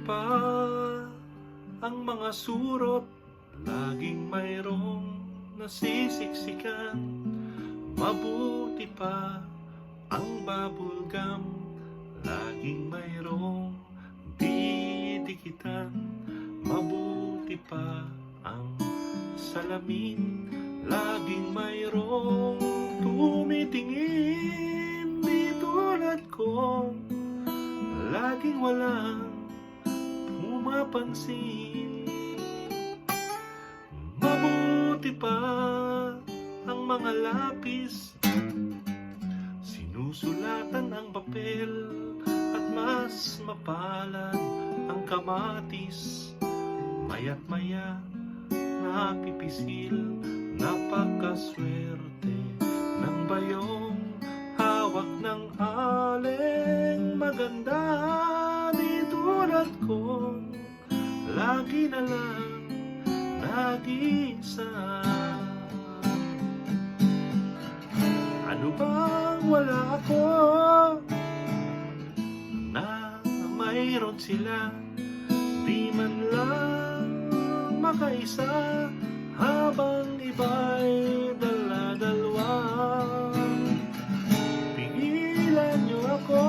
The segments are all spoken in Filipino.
pa ang mga surot, laging mayroong nasisiksikan. Mabuti pa ang bubble gum, laging mayroong didikitan. Mabuti pa ang salamin, laging mayroong tumitingin. Di tulad ko, laging walang pumapansin. Mabuti pa ang mga lapis, sinusulatan ang papel, at mas mapalad ang kamatis. Maya't maya napipisil, napakaswerte ng bayong hawak ng aleng maganda. Di tulad ko, lagi na lang nag-iisa. Ano bang wala ako na mayroon sila? Di man lang makaisa, habang iba'y dala-dalawa. Pigilan niyo ako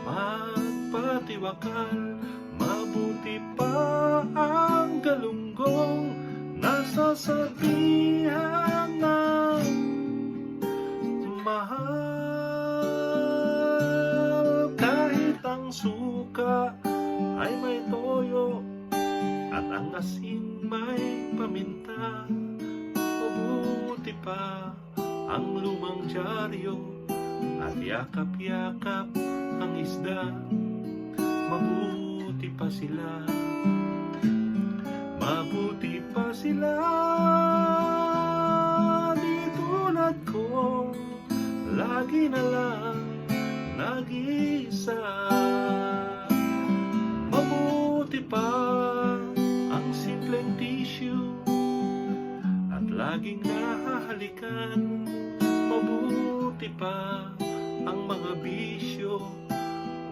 magpatiwakal. Mabuti pa ang galunggong nasasabihan ng mahal. Kahit ang suka ay may toyo at ang asin may paminta. Mabuti pa ang lumang dyaryo at yakap-yakap ang isda. Mabuti pa sila, mabuti pa sila. Di tulad ko, lagi na lang nag-iisa. Mabuti pa ang simpleng tissue at laging nahahalikan. Mabuti pa ang mga bisyo,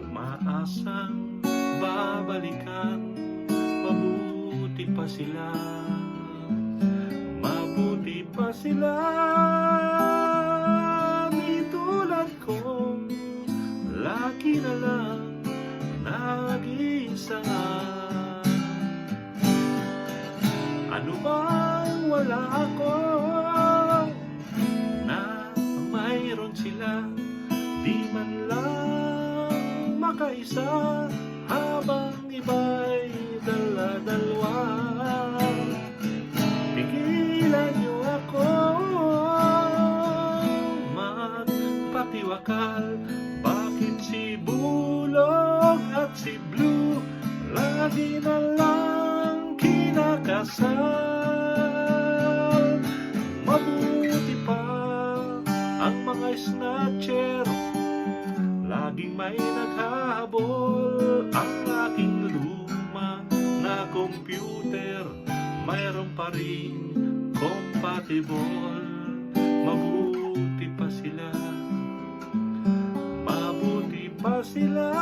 umaasang babalikan. Mabuti pa sila, mabuti pa sila. Di tulad ko, lagi na lang nag-iisa. Ano bang wala ako na mayroon sila? Di man lang makaisa, habang iba'y dala-dalawa. Pigilan niyo ako magpatiwakal. Bakit si Bulog at si Blue lagi na lang kinakasal? Mabuti pa ang mga snatcher, laging may naghahabol. Ang aking luma na computer, mayroon pa rin compatible. Mabuti pa sila, mabuti pa sila.